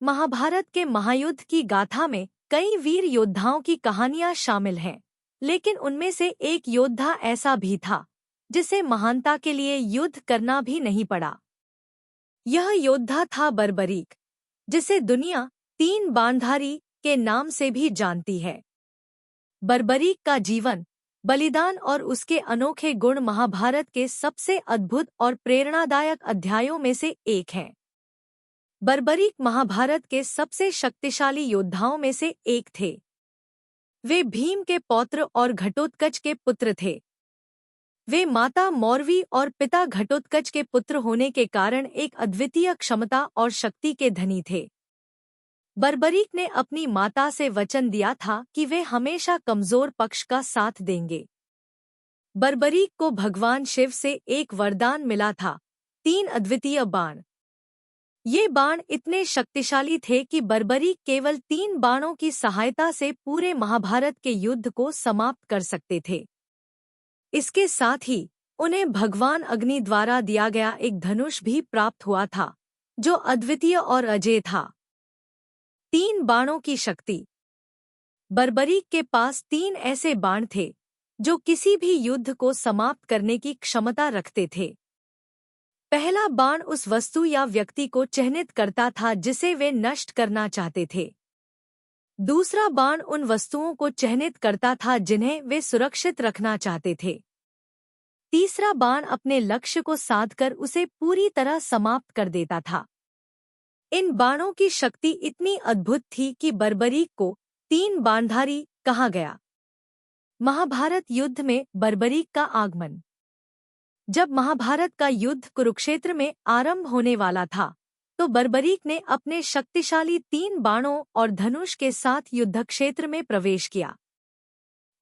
महाभारत के महायुद्ध की गाथा में कई वीर योद्धाओं की कहानियां शामिल हैं, लेकिन उनमें से एक योद्धा ऐसा भी था जिसे महानता के लिए युद्ध करना भी नहीं पड़ा। यह योद्धा था बर्बरीक, जिसे दुनिया तीन बाणधारी के नाम से भी जानती है। बर्बरीक का जीवन, बलिदान और उसके अनोखे गुण महाभारत के सबसे अद्भुत और प्रेरणादायक अध्यायों में से एक हैं। बर्बरीक महाभारत के सबसे शक्तिशाली योद्धाओं में से एक थे। वे भीम के पौत्र और घटोत्कच के पुत्र थे। वे माता मौरवी और पिता घटोत्कच के पुत्र होने के कारण एक अद्वितीय क्षमता और शक्ति के धनी थे। बर्बरीक ने अपनी माता से वचन दिया था कि वे हमेशा कमजोर पक्ष का साथ देंगे। बर्बरीक को भगवान शिव से एक वरदान मिला था, 3 अद्वितीय बाण। ये बाण इतने शक्तिशाली थे कि बर्बरीक केवल 3 बाणों की सहायता से पूरे महाभारत के युद्ध को समाप्त कर सकते थे। इसके साथ ही उन्हें भगवान अग्नि द्वारा दिया गया एक धनुष भी प्राप्त हुआ था, जो अद्वितीय और अजेय था। 3 बाणों की शक्ति। बर्बरीक के पास 3 ऐसे बाण थे जो किसी भी युद्ध को समाप्त करने की क्षमता रखते थे। पहला बाण उस वस्तु या व्यक्ति को चिह्नित करता था जिसे वे नष्ट करना चाहते थे। दूसरा बाण उन वस्तुओं को चिह्नित करता था जिन्हें वे सुरक्षित रखना चाहते थे। तीसरा बाण अपने लक्ष्य को साधकर उसे पूरी तरह समाप्त कर देता था। इन बाणों की शक्ति इतनी अद्भुत थी कि बर्बरीक को 3 बाणधारी कहा गया। महाभारत युद्ध में बर्बरीक का आगमन। जब महाभारत का युद्ध कुरुक्षेत्र में आरंभ होने वाला था, तो बर्बरीक ने अपने शक्तिशाली 3 बाणों और धनुष के साथ युद्धक्षेत्र में प्रवेश किया।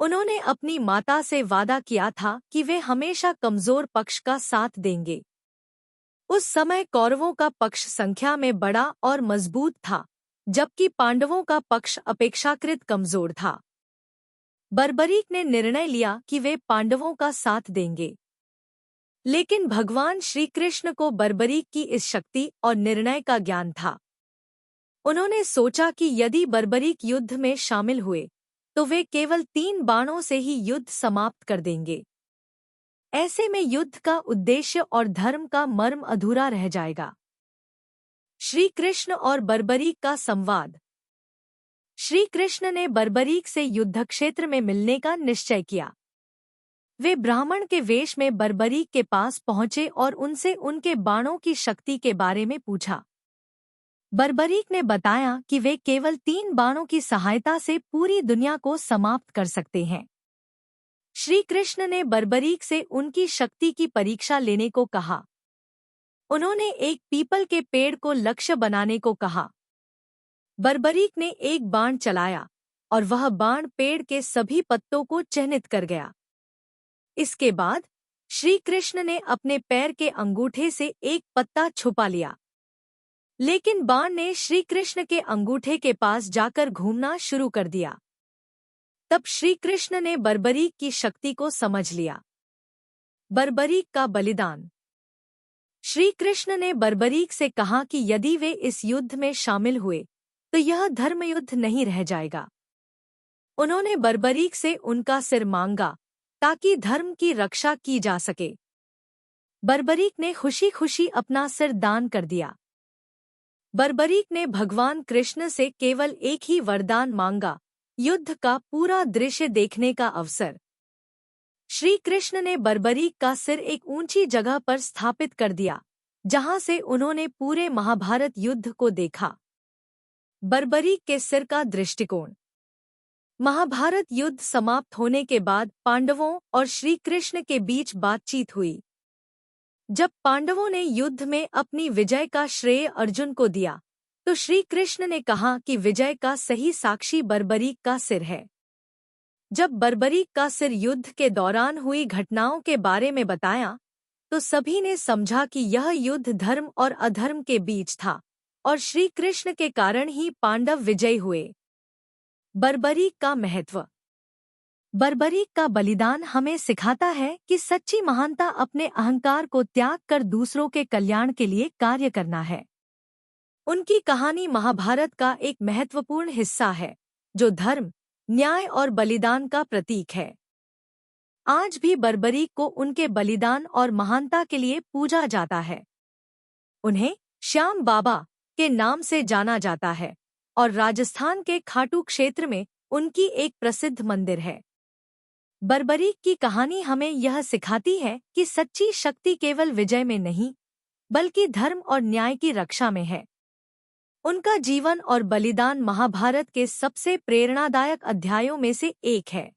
उन्होंने अपनी माता से वादा किया था कि वे हमेशा कमजोर पक्ष का साथ देंगे। उस समय कौरवों का पक्ष संख्या में बड़ा और मजबूत था, जबकि पांडवों का पक्ष अपेक्षाकृत कमजोर था। बर्बरीक ने निर्णय लिया कि वे पांडवों का साथ देंगे। लेकिन भगवान श्री कृष्ण को बर्बरीक की इस शक्ति और निर्णय का ज्ञान था। उन्होंने सोचा कि यदि बर्बरीक युद्ध में शामिल हुए तो वे केवल 3 बाणों से ही युद्ध समाप्त कर देंगे। ऐसे में युद्ध का उद्देश्य और धर्म का मर्म अधूरा रह जाएगा। श्री कृष्ण और बर्बरीक का संवाद। श्री कृष्ण ने बर्बरीक से युद्धक्षेत्र में मिलने का निश्चय किया। वे ब्राह्मण के वेश में बर्बरीक के पास पहुंचे और उनसे उनके बाणों की शक्ति के बारे में पूछा। बर्बरीक ने बताया कि वे केवल 3 बाणों की सहायता से पूरी दुनिया को समाप्त कर सकते हैं। श्री कृष्ण ने बर्बरीक से उनकी शक्ति की परीक्षा लेने को कहा। उन्होंने एक पीपल के पेड़ को लक्ष्य बनाने को कहा। बर्बरीक ने एक बाण चलाया और वह बाण पेड़ के सभी पत्तों को चिह्नित कर गया। इसके बाद श्री कृष्ण ने अपने पैर के अंगूठे से एक पत्ता छुपा लिया, लेकिन बाण ने श्री कृष्ण के अंगूठे के पास जाकर घूमना शुरू कर दिया। तब श्री कृष्ण ने बर्बरीक की शक्ति को समझ लिया। बर्बरीक का बलिदान। श्री कृष्ण ने बर्बरीक से कहा कि यदि वे इस युद्ध में शामिल हुए तो यह धर्मयुद्ध नहीं रह जाएगा। उन्होंने बर्बरीक से उनका सिर मांगा ताकि धर्म की रक्षा की जा सके। बर्बरीक ने खुशी खुशी अपना सिर दान कर दिया। बर्बरीक ने भगवान कृष्ण से केवल एक ही वरदान मांगा, युद्ध का पूरा दृश्य देखने का अवसर। श्री कृष्ण ने बर्बरीक का सिर एक ऊंची जगह पर स्थापित कर दिया, जहां से उन्होंने पूरे महाभारत युद्ध को देखा। बर्बरीक के सिर का दृष्टिकोण। महाभारत युद्ध समाप्त होने के बाद पांडवों और श्री कृष्ण के बीच बातचीत हुई। जब पांडवों ने युद्ध में अपनी विजय का श्रेय अर्जुन को दिया, तो श्री कृष्ण ने कहा कि विजय का सही साक्षी बर्बरीक का सिर है। जब बर्बरीक का सिर युद्ध के दौरान हुई घटनाओं के बारे में बताया, तो सभी ने समझा कि यह युद्ध धर्म और अधर्म के बीच था और श्री कृष्ण के कारण ही पांडव विजयी हुए। बर्बरीक का महत्व। बर्बरीक का बलिदान हमें सिखाता है कि सच्ची महानता अपने अहंकार को त्याग कर दूसरों के कल्याण के लिए कार्य करना है। उनकी कहानी महाभारत का एक महत्वपूर्ण हिस्सा है, जो धर्म, न्याय और बलिदान का प्रतीक है। आज भी बर्बरीक को उनके बलिदान और महानता के लिए पूजा जाता है। उन्हें श्याम बाबा के नाम से जाना जाता है और राजस्थान के खाटू क्षेत्र में उनकी एक प्रसिद्ध मंदिर है। बर्बरीक की कहानी हमें यह सिखाती है कि सच्ची शक्ति केवल विजय में नहीं, बल्कि धर्म और न्याय की रक्षा में है। उनका जीवन और बलिदान महाभारत के सबसे प्रेरणादायक अध्यायों में से एक है।